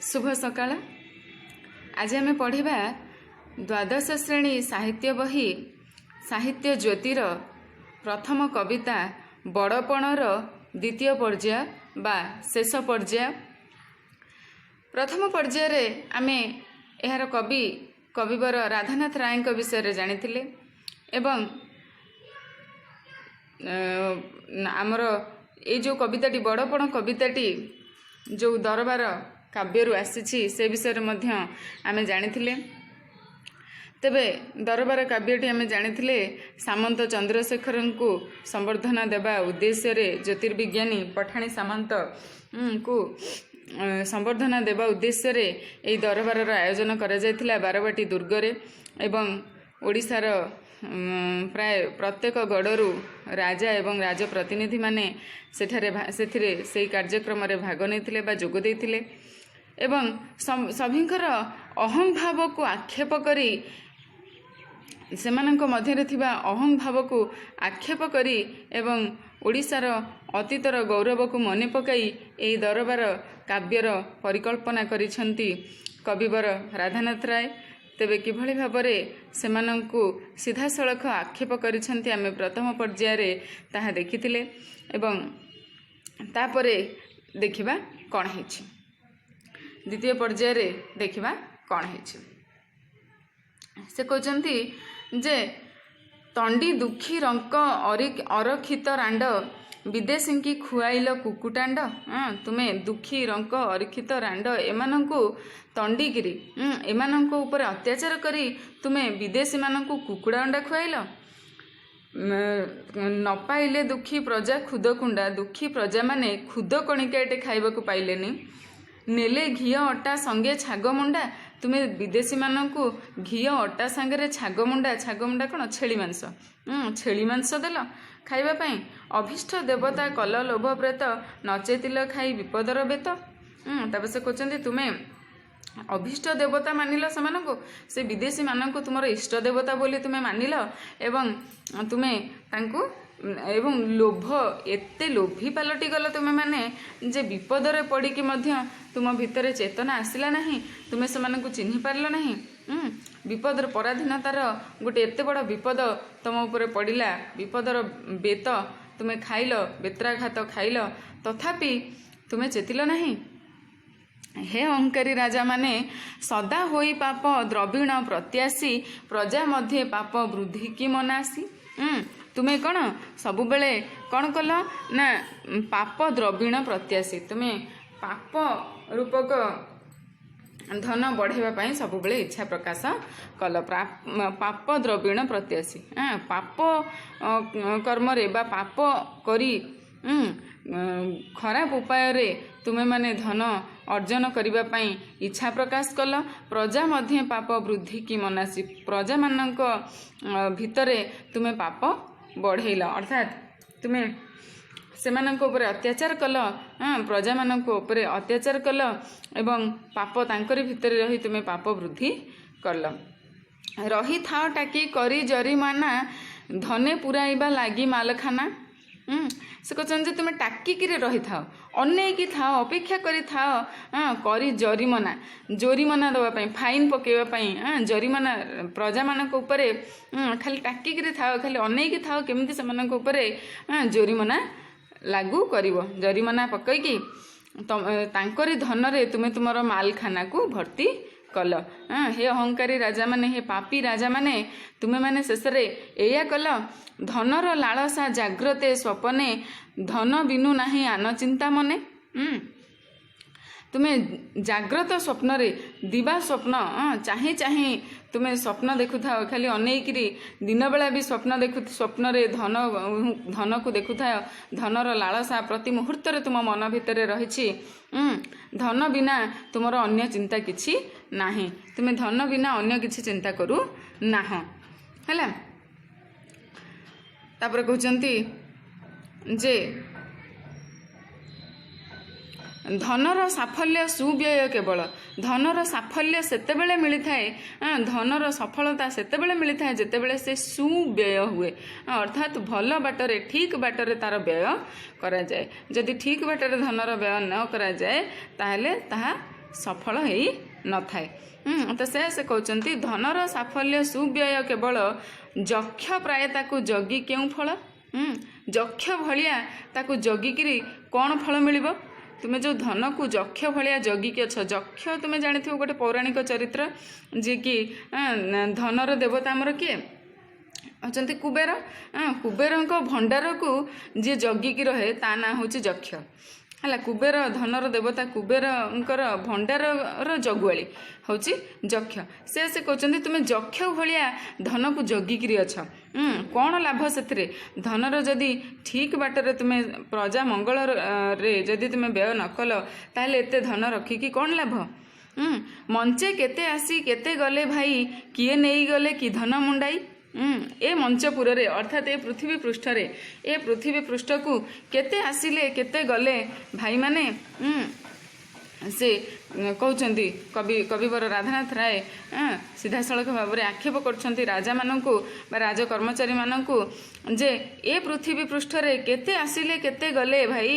शुभ सकाळ। आज आम पढ़ा द्वादश श्रेणी साहित्य बही साहित्य ज्योतिर प्रथम कविता बड़पणर द्वितीय पर्याय बा शेष पर्याय। प्रथम पर्याय आम यार कवि कविवर राधानाथ राय विषय जानी एवं आमर ये जो कविताटी बड़पण कविताटी जो दरबार काव्यरू आसी से विषय आम जानी तेबे दरबार काव्यटी आम जानी सामंत चंद्रशेखर को संबर्धना देवा उद्देश्य ज्योतिर्विज्ञानी पठाणी सामंत को संबर्धना देवा उद्देश्य यही दरबार आयोजन करा बारवाटी दुर्गरे एवं ओडिशार प्राय प्रत्येक गड़रू राजा एवं राजप्रतिनिधि माने सेठारे से कार्यक्रम भाग नहीं जोग देते एवं सभिंकर अहं भाव को आक्षेप करी सेमानंक मध्यरे थिबा अहं भाव को आक्षेप करी एवं ओडिशार अतीतर गौरव को मने पकाई एही दरबार काव्यर परिकल्पना करिसंती कविवर राधानाथ राय। तेबे किभଳି भाबरे सेमानंकु सीधासळख आक्षेप करिसंती आमे प्रथम पर्याय ताहा देखिथिले एवं तापरे देखिबा कोन हेछि द्वितीय पर्याय देखिबा कोन हेछि। से कहते जे तंडी दुखी रंक अरक्षित रांड विदेशी की खुआइल कुकुटांड। तुमे दुखी रंक अरक्षित रांड एमानंकु तंडीगिरी एमानंकु ऊपर अत्याचार करी तुमे विदेशी मानंकु कुकुड़ा अंडा खुआइल। न पाइले दुखी प्रजा खुदकुंडा दुखी प्रजा माने खुद कणिकाटे खाइबाकु पाइलेनी। नेले घी अटा संगे छागमुंडा तुमे विदेशी मानंकु घी अटा सांगरे छागमुंडा कौन छेली मांस छेली मांस देल खाइबा पई। अभिष्ट देवता कल लोभ प्रेत नचेतिल खाई विपदर बेत। तबे से कहते तुमे अभिष्ट देवता मानिल सेमानंकु से विदेशी मानंकु तुमर इष्ट देवता बोली तुमे मानिल एवं तुमे तांकु एवं लोभ एते लोभी पलटि गल तुमे माने जे विपदरे पड़ी कि मध्य तुम भितर चेतना आसिला नहीं तुमे सेमानंकु चिन्हि पारल नहीं। विपदर पराधीनतार गोटे एते बड़ विपद तुम ऊपर पड़िला विपदर बेत तुमे खाइल बेत्राघात खाइल तथापि तुमे चेतिल नहीं। हे अहंकारी राजा माने सदा होई पाप द्रविण प्रत्याशी प्रजा मध्य पाप वृद्धि की मनासी। तुम्हें कौन सबु बेले कौन कल ना पाप द्रविण प्रत्याशी तुमे पाप रूपक धन बढ़ावा सब बेले इच्छा प्रकाश कल पाप द्रविण प्रत्याशी। पाप कर्म रे बा पाप करी खराब उपाय रे तुमे माने धन अर्जन करने पाई इच्छा प्रकाश कल। प्रजा मध्य पाप वृद्धि की मनासी प्रजा मानक भितरे तुमे पाप बढ़ेल अर्थात तुमे सेमानंक ऊपर अत्याचार कल प्रजा मानक ऊपर अत्याचार कल एवं पाप तांकरी भितर रही तुमे पाप वृद्धि कल। रही था टाकी करी जरिमाना धने पुराइबा लागी मालखाना। से कहते तुम टाकिकी रही था अनेक था अपेक्षा करी था करी जोरिमाना दवाई फाइन पकेवाई जरिमाना प्रजा मानक उपरे खाली टाकिकी था खाली अनेक था केमती से जोरिमाना लागू करिवो जरिमाना पकईकी तांकरी धन रे तुमे तुमर मालखाना को भर्ती कल। हे अहंकारी राजा माने हे पापी राजा माने तुमे माने शेषरे एया कल धनर लालसा जाग्रते स्वपने धन बिनु नाही आन चिंता मने। तुमे जाग्रत स्वप्न रे दिवा स्वप्न चाहे चाहे तुमे स्वप्न देखु था खाली अनेकरी दिन बेला भी स्वप्न रे धन को देखु था धनर लालसा प्रति मुहूर्त रे तुम मन भितर रही धन बिना तुमर अन्य चिंता किछि नाही तुमे धन बिना अन्य किछि चिंता करू नाह हैला। तापर कहचंती जे धनर साफल्य सुव्यय केवल धनर साफल्य सेतेबेले मिली थाए धनर सफलता सेतेबेले मिली थाए जेतेबेले से सुव्यय हुए अर्थात भल बाटरे ठीक बाटरे तार व्यय करा जाए। जदि ठीक बाटरे धनर व्यय न करा जाए ताहले ताहा ସଫଳ ହେଇ ନଥାଏ। ତ ସେ କହୁଛନ୍ତି ଧନର ସାଫଲ୍ୟ ସୁବ୍ୟୟ କେବଳ ଯକ୍ଷ ପ୍ରାୟ ତାକୁ ଜଗି କେଉଁ ଫଳ। ଯକ୍ଷ ଭଳିଆ ତାକୁ ଜଗିକିରି କ'ଣ ଫଳ ମିଳିବ? ତୁମେ ଯେଉଁ ଧନକୁ ଯକ୍ଷ ଭଳିଆ ଜଗିକି ଅଛ, ଯକ୍ଷ ତୁମେ ଜାଣିଥିବ ଗୋଟେ ପୌରାଣିକ ଚରିତ୍ର, ଯିଏକି ଧନର ଦେବତା ଆମର କିଏ ଅଛନ୍ତି? କୁବେର। କୁବେରଙ୍କ ଭଣ୍ଡାରକୁ ଯିଏ ଜଗିକି ରହେ ତା ନାଁ ହେଉଛି ଯକ୍ଷ ହେଲା। କୁବେର ଧନର ଦେବତା କୁବେରଙ୍କର ଭଣ୍ଡାରର ଜଗୁଆଳି ହେଉଛି ଯକ୍ଷ। ସେ କହୁଛନ୍ତି ତୁମେ ଯକ୍ଷ ଭଳିଆ ଧନକୁ ଜଗିକିରି ଅଛ, କ'ଣ ଲାଭ ସେଥିରେ? ଧନର ଯଦି ଠିକ୍ ବାଟରେ ତୁମେ ପ୍ରଜା ମଙ୍ଗଳରେ ଯଦି ତୁମେ ବ୍ୟୟ ନ କଲ ତାହେଲେ ଏତେ ଧନ ରଖିକି କ'ଣ ଲାଭ? ମଞ୍ଚେ କେତେ ଆସି କେତେ ଗଲେ ଭାଇ, କିଏ ନେଇଗଲେ କି ଧନ ମୁଣ୍ଡାଇ। ଏ ମଞ୍ଚପୁରରେ ଅର୍ଥାତ୍ ଏ ପୃଥିବୀ ପୃଷ୍ଠରେ, ଏ ପୃଥିବୀ ପୃଷ୍ଠକୁ କେତେ ଆସିଲେ କେତେ ଗଲେ ଭାଇମାନେ। ସେ କହୁଛନ୍ତି କବିବର ରାଧାନାଥ ରାୟ ସିଧାସଳଖ ଭାବରେ ଆକ୍ଷେପ କରୁଛନ୍ତି ରାଜାମାନଙ୍କୁ ବା ରାଜ କର୍ମଚାରୀମାନଙ୍କୁ ଯେ ଏ ପୃଥିବୀ ପୃଷ୍ଠରେ କେତେ ଆସିଲେ କେତେ ଗଲେ ଭାଇ,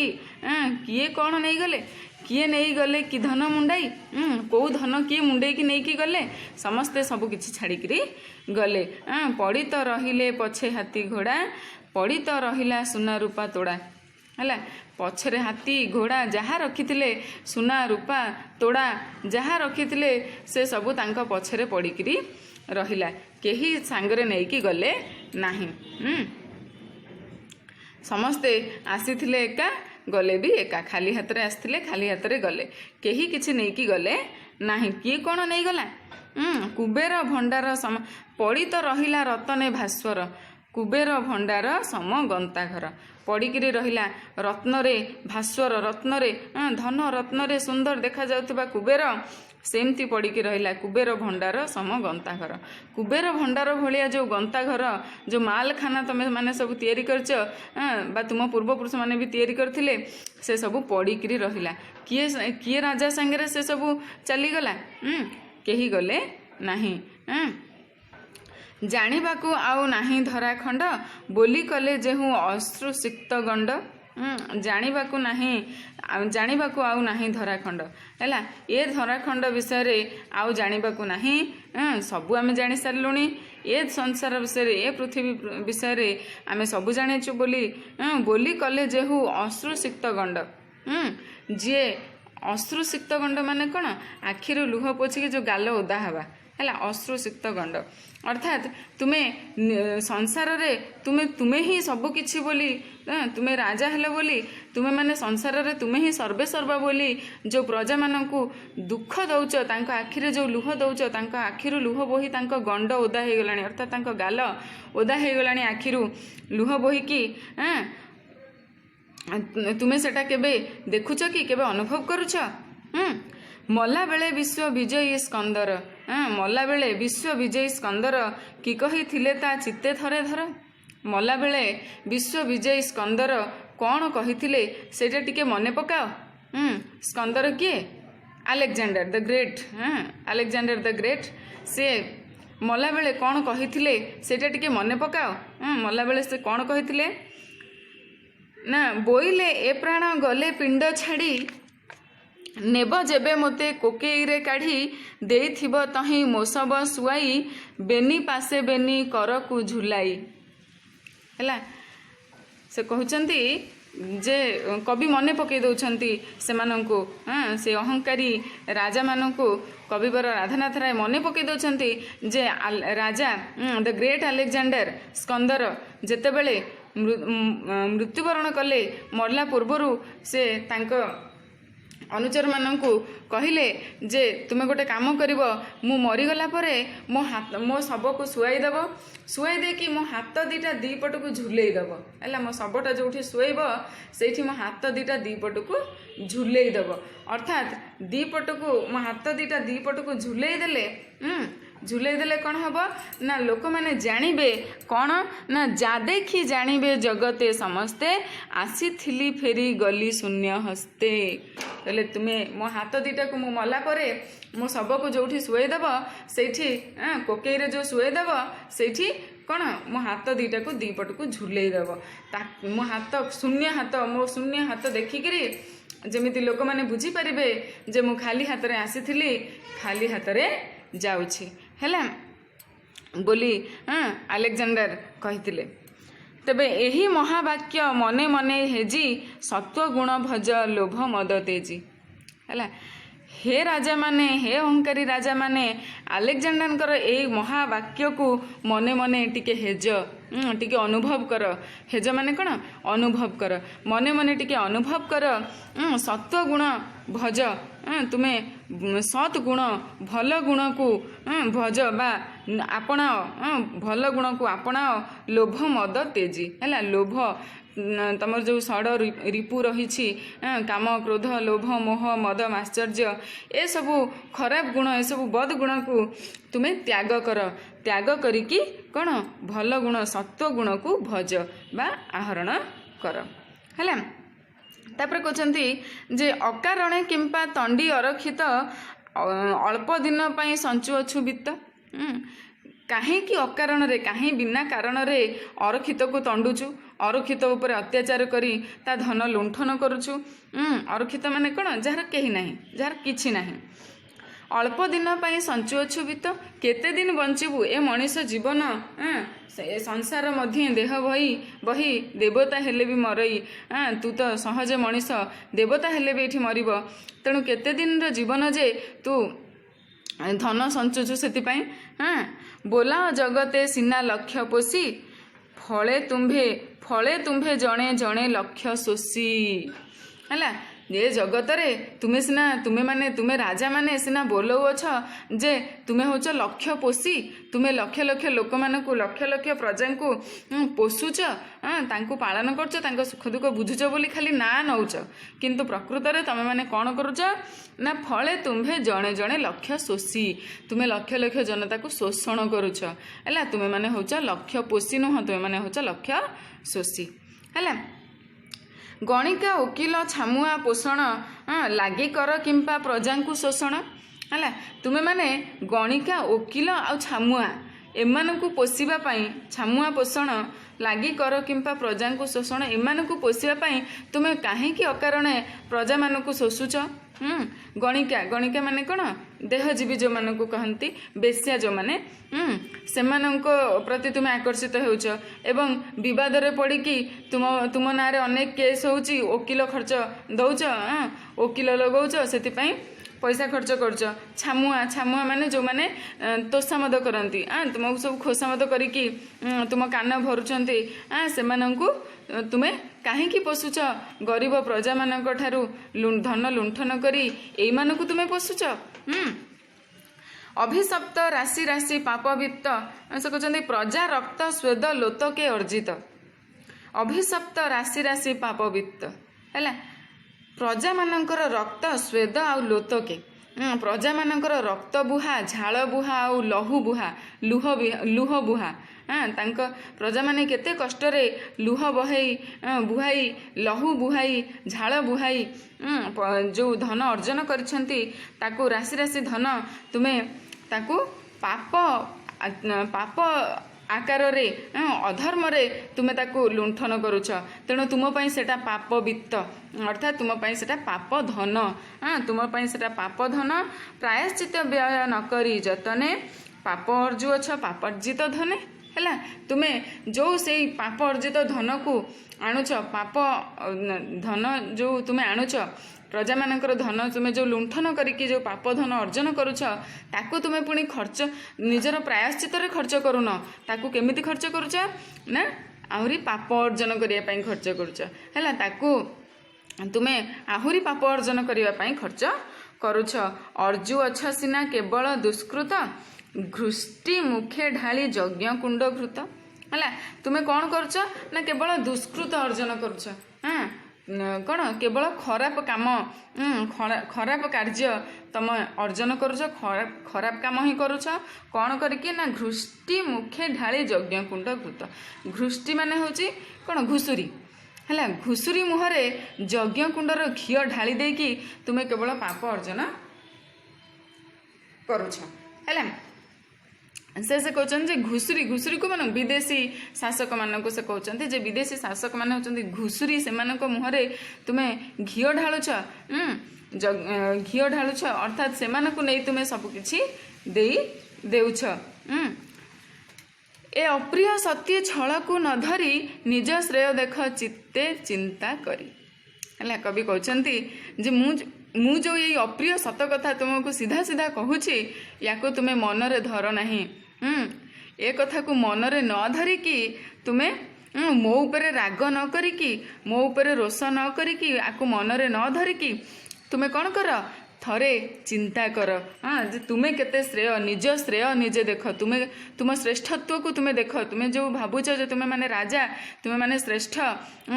କିଏ କ'ଣ ନେଇଗଲେ, କିଏ ନେଇଗଲେ କି ଧନ ମୁଣ୍ଡାଇ। କେଉଁ ଧନ କିଏ ମୁଣ୍ଡେଇକି ନେଇକି ଗଲେ? ସମସ୍ତେ ସବୁ କିଛି ଛାଡ଼ିକିରି ଗଲେ। ପଡ଼ି ତ ରହିଲେ ପଛେ ହାତୀ ଘୋଡ଼ା, ପଡ଼ି ତ ରହିଲା ସୁନା ରୂପା ତୋଡ଼ା ହେଲା। ପଛରେ ହାତୀ ଘୋଡ଼ା ଯାହା ରଖିଥିଲେ, ସୁନା ରୂପା ତୋଡ଼ା ଯାହା ରଖିଥିଲେ, ସେ ସବୁ ତାଙ୍କ ପଛରେ ପଡ଼ିକିରି ରହିଲା, କେହି ସାଙ୍ଗରେ ନେଇକି ଗଲେ ନାହିଁ। ସମସ୍ତେ ଆସିଥିଲେ ଏକା, ଗଲେ ବି ଏକା, ଖାଲି ହାତରେ ଆସିଥିଲେ ଖାଲି ହାତରେ ଗଲେ, କେହି କିଛି ନେଇକି ଗଲେ ନାହିଁ। କିଏ କ'ଣ ନେଇଗଲା? କୁବେର ଭଣ୍ଡାର ପଡ଼ି ତ ରହିଲା ରତନେ ଭାସ୍ୱର, କୁବେର ଭଣ୍ଡାର ସମ ଗନ୍ତା ଘର। ପଡ଼ିକିରି ରହିଲା ରତ୍ନରେ ଭାସ୍ୱର, ରତ୍ନରେ ଧନ ରତ୍ନରେ ସୁନ୍ଦର ଦେଖାଯାଉଥିବା କୁବେର ସେମିତି ପଡ଼ିକି ରହିଲା କୁବେର ଭଣ୍ଡାର ସମ ଗନ୍ତାଘର। କୁବେର ଭଣ୍ଡାର ଭଳିଆ ଯେଉଁ ଗନ୍ତାଘର, ଯେଉଁ ମାଲଖାନା ତମେ ମାନେ ସବୁ ତିଆରି କରିଛ ବା ତୁମ ପୂର୍ବପୁରୁଷମାନେ ବି ତିଆରି କରିଥିଲେ, ସେ ସବୁ ପଡ଼ିକିରି ରହିଲା। କିଏ ରାଜା ସାଙ୍ଗରେ ସେ ସବୁ ଚାଲିଗଲା? କେହି ଗଲେ ନାହିଁ। ଜାଣିବାକୁ ଆଉ ନାହିଁ ଧରାଖଣ୍ଡ, ବୋଲି କଲେ ଯେହୁ ଅଶ୍ରୁସିକ୍ତ ଗଣ୍ଡ। ଜାଣିବାକୁ ଆଉ ନାହିଁ ଧରାଖଣ୍ଡ ହେଲା। ଏ ଧରାଖଣ୍ଡ ବିଷୟରେ ଆଉ ଜାଣିବାକୁ ନାହିଁ, ସବୁ ଆମେ ଜାଣି ସାରିଲୁଣି। ଏ ସଂସାର ବିଷୟରେ, ଏ ପୃଥିବୀ ବିଷୟରେ ଆମେ ସବୁ ଜାଣିଛୁ ବୋଲି କଲେ ଯେହୁ ଅଶ୍ରୁସିକ୍ତ ଗଣ୍ଡ। ଯିଏ ଅଶ୍ରୁସିକ୍ତ ଗଣ୍ଡ ମାନେ କ'ଣ? ଆଖିରୁ ଲୁହ ପୋଛିକି ଯେଉଁ ଗାଲ ଓଦା ହେବା ହେଲା, ଅଶ୍ରୁସିକ୍ତ ଗଣ୍ଡ। ଅର୍ଥାତ୍ ତୁମେ ସଂସାରରେ ତୁମେ ହିଁ ସବୁ କିଛି ବୋଲି, ତୁମେ ରାଜା ହେଲ ବୋଲି, ତୁମେମାନେ ସଂସାରରେ ତୁମେ ହିଁ ସର୍ବେ ସର୍ବ ବୋଲି ଯେଉଁ ପ୍ରଜାମାନଙ୍କୁ ଦୁଃଖ ଦେଉଛ, ତାଙ୍କ ଆଖିରେ ଯେଉଁ ଲୁହ ଦେଉଛ, ତାଙ୍କ ଆଖିରୁ ଲୁହ ବୋହି ତାଙ୍କ ଗଣ୍ଡ ଓଦା ହେଇଗଲାଣି, ଅର୍ଥାତ୍ ତାଙ୍କ ଗାଲ ଓଦା ହେଇଗଲାଣି ଆଖିରୁ ଲୁହ ବୋହିକି। ତୁମେ ସେଟା କେବେ ଦେଖୁଛ କି କେବେ ଅନୁଭବ କରୁଛ? ମଲାବେଳେ ବିଶ୍ୱ ବିଜୟୀ ସ୍କନ୍ଦର, ମଲାବେଳେ ବିଶ୍ୱ ବିଜୟୀ ସ୍କନ୍ଦର କି କହିଥିଲେ ତା ଚିତ୍ତେ ଥରେ ଧର। ମଲାବେଳେ ବିଶ୍ୱ ବିଜୟୀ ସ୍କନ୍ଦର କ'ଣ କହିଥିଲେ ସେଇଟା ଟିକେ ମନେ ପକାଅ। ସ୍କନ୍ଦର କିଏ? Alexander the great. Alexander the great ସେ ମଲାବେଳେ କ'ଣ କହିଥିଲେ ସେଇଟା ଟିକେ ମନେ ପକାଅ। ମଲାବେଳେ ସେ କ'ଣ କହିଥିଲେ ନା, ବୋଇଲେ ଏ ପ୍ରାଣ ଗଲେ ପିଣ୍ଡ ଛାଡ଼ି, ନେବ ଯେବେ ମୋତେ କୋକେଇରେ କାଢ଼ି, ଦେଇଥିବ ତହିଁ ମୋସବ ଶୁଆଇ, ବେନି ପାଶେ ବେନି କରକୁ ଝୁଲାଇ ହେଲା। ସେ କହୁଛନ୍ତି ଯେ କବି ମନେ ପକାଇ ଦେଉଛନ୍ତି ସେମାନଙ୍କୁ, ସେ ଅହଙ୍କାରୀ ରାଜାମାନଙ୍କୁ କବିବର ରାଧାନାଥ ରାୟ ମନେ ପକାଇ ଦେଉଛନ୍ତି ଯେ ରାଜା ଦ ଗ୍ରେଟ୍ ଆଲେକ୍ଜାଣ୍ଡର ସ୍କନ୍ଦର ଯେତେବେଳେ ମୃତ୍ୟୁବରଣ କଲେ, ମରିଲା ପୂର୍ବରୁ ସେ ତାଙ୍କ ଅନୁଚରମାନଙ୍କୁ କହିଲେ ଯେ ତୁମେ ଗୋଟେ କାମ କରିବ, ମୁଁ ମରିଗଲା ପରେ ମୋ ଶବକୁ ଶୁଆଇଦେବ, ଶୁଆଇ ଦେଇକି ମୋ ହାତ ଦୁଇଟା ଦୁଇପଟକୁ ଝୁଲେଇ ଦେବ ହେଲା। ମୋ ଶବଟା ଯେଉଁଠି ଶୁଆଇବ ସେଇଠି ମୋ ହାତ ଦୁଇଟା ଦୁଇପଟକୁ ଝୁଲେଇ ଦେବ। ଅର୍ଥାତ୍ ମୋ ହାତ ଦୁଇଟା ଦୁଇପଟକୁ ଝୁଲେଇ ଦେଲେ କ'ଣ ହେବ ନା, ଲୋକମାନେ ଜାଣିବେ କ'ଣ ନା, ଯା ଦେଖି ଜାଣିବେ ଜଗତେ ସମସ୍ତେ, ଆସିଥିଲି ଫେରି ଗଲି ଶୂନ୍ୟ ହସ୍ତେ। ହେଲେ ତୁମେ ମୋ ହାତ ଦୁଇଟାକୁ ମୁଁ ମଲା ପରେ ମୋ ଶବକୁ ଯେଉଁଠି ଶୁଆଇଦେବ, ସେଇଠି କୋକେଇରେ ଯେଉଁ ଶୁଆଇଦେବ, ସେଇଠି କ'ଣ ମୋ ହାତ ଦୁଇଟାକୁ ଦୁଇପଟକୁ ଝୁଲେଇ ଦେବ। ମୋ ଶୂନ୍ୟ ହାତ ଦେଖିକିରି ଯେମିତି ଲୋକମାନେ ବୁଝିପାରିବେ ଯେ ମୁଁ ଖାଲି ହାତରେ ଆସିଥିଲି, ଖାଲି ହାତରେ ଯାଉଛି ହେଲା ବୋଲି ଆଲେକ୍ଜାଣ୍ଡାର କହିଥିଲେ। ତେବେ ଏହି ମହାବାକ୍ୟ ମନେ ମନେ ହେଜି ସତ୍ୱଗୁଣ ଭଜ ଲୋଭ ମଦ ତେଜି ହେଲା। हे राजा माने, हे अहंकारी राजा माने आलेक्जांडरଙ୍କର ଏଇ ମହାବାକ୍ୟକୁ ମନେ ମନେ ଟିକେ ହେଜ, ଟିକେ ଅନୁଭବ କର। ହେଜ ମାନେ କ'ଣ? ଅନୁଭବ କର। ମନେ ମନେ ଟିକେ ଅନୁଭବ କର। ସତ୍ୱଗୁଣ ଭଜ, ତୁମେ ସତ୍ ଗୁଣ ଭଲ ଗୁଣକୁ ଭଜ ବା ଆପଣାଅ, ଭଲ ଗୁଣକୁ ଆପଣାଅ। ଲୋଭ ମଦ ତେଜି ହେଲା। ଲୋଭ ତମର ଯେଉଁ ଷଡ଼ ରିପୁ ରହିଛି, କାମ କ୍ରୋଧ ଲୋଭ ମୋହ ମଦ ମାଶ୍ଚର୍ଯ୍ୟ, ଏସବୁ ଖରାପ ଗୁଣ, ଏସବୁ ବଦ ଗୁଣକୁ ତୁମେ ତ୍ୟାଗ କର। ତ୍ୟାଗ କରିକି କ'ଣ? ଭଲ ଗୁଣ ସତ୍ୱ ଗୁଣକୁ ଭଜ ବା ଆହରଣ କର ହେଲା। ତାପରେ କହୁଛନ୍ତି ଯେ ଅକାରଣେ କିମ୍ବା ତଣ୍ଡି ଅରକ୍ଷିତ ଅଳ୍ପ ଦିନ ପାଇଁ ସଞ୍ଚୁଅଛୁ ବିତ୍ତ। କାହିଁକି ଅକାରଣରେ, କାହିଁ ବିନା କାରଣରେ ଅରକ୍ଷିତକୁ ତଣ୍ଡୁଛୁ, ଅରକ୍ଷିତ ଉପରେ ଅତ୍ୟାଚାର କରି ତା ଧନ ଲୁଣ୍ଠନ କରୁଛୁ। ଅରକ୍ଷିତ ମାନେ କ'ଣ? ଯାହାର କେହି ନାହିଁ, ଯାହାର କିଛି ନାହିଁ। ଅଳ୍ପ ଦିନ ପାଇଁ ସଞ୍ଚୁଅଛୁ ବିତ୍ତ, କେତେ ଦିନ ବଞ୍ଚିବୁ? ଏ ମଣିଷ ଜୀବନ ଏ ସଂସାର ମଧ୍ୟ ଦେହ ବହି ଦେବତା ହେଲେ ବି ମରଇ। ତୁ ତ ସହଜ ମଣିଷ, ଦେବତା ହେଲେ ବି ଏଠି ମରିବ। ତେଣୁ କେତେ ଦିନର ଜୀବନ ଯେ ତୁ ଧନ ସଞ୍ଚୁଛୁ ସେଥିପାଇଁ। ବୋଲାଅ ଜଗତେ ସିନା ଲକ୍ଷ୍ୟ ପୋଷି, ଫଳେ ତୁମ୍ଭେ ଜଣେ ଜଣେ ଲକ୍ଷ୍ୟ ଶୋଷି ହେଲା। ଏ ଜଗତରେ ତୁମେ ରାଜାମାନେ ସିନା ବୋଲଉଅଛ ଯେ ତୁମେ ହେଉଛ ଲକ୍ଷ୍ୟ ପୋଷି, ତୁମେ ଲକ୍ଷ ଲକ୍ଷ ଲୋକମାନଙ୍କୁ, ଲକ୍ଷ ଲକ୍ଷ ପ୍ରଜାଙ୍କୁ ପୋଷୁଛ, ତାଙ୍କୁ ପାଳନ କରୁଛ, ତାଙ୍କ ସୁଖ ଦୁଃଖ ବୁଝୁଛ ବୋଲି ଖାଲି ନାଁ ନେଉଛ। କିନ୍ତୁ ପ୍ରକୃତରେ ତୁମେମାନେ କ'ଣ କରୁଛ ନା ଫଳେ ତୁମ୍ଭେ ଜଣେ ଜଣେ ଲକ୍ଷ୍ୟ ଶୋଷି, ତୁମେ ଲକ୍ଷ ଲକ୍ଷ ଜନତାକୁ ଶୋଷଣ କରୁଛ ହେଲା। ତୁମେମାନେ ହେଉଛ ଲକ୍ଷ୍ୟ ପୋଷି ନୁହଁ, ତୁମେମାନେ ହେଉଛ ଲକ୍ଷ୍ୟ ଶୋଷି ହେଲା। ଗଣିକା ଓକିଲ ଛାମୁଆ ପୋଷଣ ଲାଗି କର କିମ୍ବା ପ୍ରଜାଙ୍କୁ ଶୋଷଣ ହେଲା। ତୁମେମାନେ ଗଣିକା ଓକିଲ ଆଉ ଛାମୁଆ ଏମାନଙ୍କୁ ପୋଷିବା ପାଇଁ, ଛାମୁଆ ପୋଷଣ ଲାଗି କର କିମ୍ବା ପ୍ରଜାଙ୍କୁ ଶୋଷଣ, ଏମାନଙ୍କୁ ପୋଷିବା ପାଇଁ ତୁମେ କାହିଁକି ଅକାରଣେ ପ୍ରଜାମାନଙ୍କୁ ଶୋଷୁଛ। ଗଣିକା ମାନେ କ'ଣ? ଦେହଜୀବୀ ଯେଉଁମାନଙ୍କୁ କହନ୍ତି, ବେଶ୍ୟା ଯେଉଁମାନେ, ସେମାନଙ୍କ ପ୍ରତି ତୁମେ ଆକର୍ଷିତ ହେଉଛ ଏବଂ ବିବାଦରେ ପଡ଼ିକି ତୁମ ନାଁରେ ଅନେକ କେସ୍ ହେଉଛି, ଓକିଲ ଖର୍ଚ୍ଚ ଦେଉଛ, ଓକିଲ ଲଗାଉଛ, ସେଥିପାଇଁ ପଇସା ଖର୍ଚ୍ଚ କରୁଛ। ଛାମୁଆ ମାନେ ଯେଉଁମାନେ ତୋଷାମଦ କରନ୍ତି, ତୁମକୁ ସବୁ ଖୋସାମଦ କରିକି ତୁମ କାନ ଭରୁଛନ୍ତି, ସେମାନଙ୍କୁ ତୁମେ କାହିଁକି ପୋଷୁଛ? ଗରିବ ପ୍ରଜାମାନଙ୍କ ଠାରୁ ଧନ ଲୁଣ୍ଠନ କରି ଏଇମାନଙ୍କୁ ତୁମେ ପୋଷୁଛ। ଅଭିଶପ୍ତ ରାଶି ରାଶି ପାପବିତ୍ତ, ସେ କହୁଛନ୍ତି ପ୍ରଜା ରକ୍ତ ସ୍ୱେଦ ଲୋତକେ ଅର୍ଜିତ। ଅଭିଶପ୍ତ ରାଶି ରାଶି ପାପବିତ୍ତ ହେଲା। ପ୍ରଜାମାନଙ୍କର ରକ୍ତ ସ୍ୱେଦ ଆଉ ଲୋତକେ, ପ୍ରଜାମାନଙ୍କର ରକ୍ତ ବୁହା, ଝାଳ ବୁହା ଆଉ ଲୁହ ବୁହା, ତାଙ୍କ ପ୍ରଜାମାନେ କେତେ କଷ୍ଟରେ ଲୁହ ବୁହାଇ, ଲହୁ ବୁହାଇ, ଝାଳ ବୁହାଇ ଯେଉଁ ଧନ ଅର୍ଜନ କରିଛନ୍ତି, ତାକୁ ରାଶି ରାଶି ଧନ ତୁମେ ତାକୁ ପାପ ଆକାରରେ, ଅଧର୍ମରେ ତୁମେ ତାକୁ ଲୁଣ୍ଠନ କରୁଛ। ତେଣୁ ତୁମ ପାଇଁ ସେଟା ପାପବିତ୍ତ, ଅର୍ଥାତ୍ ତୁମ ପାଇଁ ସେଟା ପାପ ଧନ, ତୁମ ପାଇଁ ସେଟା ପାପ ଧନ। ପ୍ରାୟଶ୍ଚିତ ବ୍ୟୟ ନ କରି ଯତନେ, ପାପ ଅର୍ଜୁଅଛ ପାପର୍ଜିତ ଧନେ ହେଲା। ତୁମେ ଯେଉଁ ସେଇ ପାପ ଅର୍ଜିତ ଧନକୁ ଆଣୁଛ, ପାପ ଧନ ଯେଉଁ ତୁମେ ଆଣୁଛ, ପ୍ରଜାମାନଙ୍କର ଧନ ତୁମେ ଯେଉଁ ଲୁଣ୍ଠନ କରିକି ଯେଉଁ ପାପ ଧନ ଅର୍ଜନ କରୁଛ, ତାକୁ ତୁମେ ପୁଣି ଖର୍ଚ୍ଚ ନିଜର ପ୍ରାୟଶ୍ଚିତରେ ଖର୍ଚ୍ଚ କରୁନ। ତାକୁ କେମିତି ଖର୍ଚ୍ଚ କରୁଛ ନା ଆହୁରି ପାପ ଅର୍ଜନ କରିବା ପାଇଁ ଖର୍ଚ୍ଚ କରୁଛ ହେଲା। ତାକୁ ତୁମେ ଆହୁରି ପାପ ଅର୍ଜନ କରିବା ପାଇଁ ଖର୍ଚ୍ଚ କରୁଛ। ଅର୍ଜୁ ଅଛ ସିନା କେବଳ ଦୁଷ୍କୃତ, ଘୃଷ୍ଟି ମୁଖେ ଢାଳି ଯଜ୍ଞ କୁଣ୍ଡ ଘୃତ ହେଲା। ତୁମେ କ'ଣ କରୁଛ ନା କେବଳ ଦୁଷ୍କୃତ ଅର୍ଜନ କରୁଛ। କ'ଣ? କେବଳ ଖରାପ କାମ, ଖରାପ କାର୍ଯ୍ୟ ତମେ ଅର୍ଜନ କରୁଛ, ଖରାପ କାମ ହିଁ କରୁଛ। କ'ଣ କରିକି ନା ଘୃଷ୍ଟି ମୁଖେ ଢାଳି ଯଜ୍ଞ କୁଣ୍ଡ ଘୃତ। ଘୃଷ୍ଟି ମାନେ ହେଉଛି କ'ଣ? ଘୁଷୁରୀ ହେଲା। ଘୁଷୁରୀ ମୁହଁରେ ଯଜ୍ଞ କୁଣ୍ଡର ଘିଅ ଢାଳି ଦେଇକି ତୁମେ କେବଳ ପାପ ଅର୍ଜନ କରୁଛ ହେଲା। से कहते घुषुरी घुषुरी को मान विदेशी शासक मान से कहते जे विदेशी शासक मैंने होती घुषुरी से मुहरे तुम्हें घी ढालुछ घी ढालुछ अर्थात से नहीं तुम्हें सबकि देउछ। ए अप्रिय सत्य छल को न धरी निज श्रेय देख चित्ते चिंता करी। है कवि कहते जे मु जो ये अप्रिय सत कथा तुमको सीधा सीधा कहूची या तुम्हें मनरे धर नहीं। ए कथा को मनरे न धरिकी तुम्हें मो उपरे राग न करिकी मो उपरे रोष न करिकी आकु मनरे न धरिकी तुम्हें कौन कर थरे चिंता कर। हाँ तुम्हें केते श्रेय निज श्रेय निजे देख तुम्हें तुम श्रेष्ठत्व को तुम्हें देख तुम्हें जो भावुच जो तुम्हें माने राजा तुम्हें माने श्रेष्ठ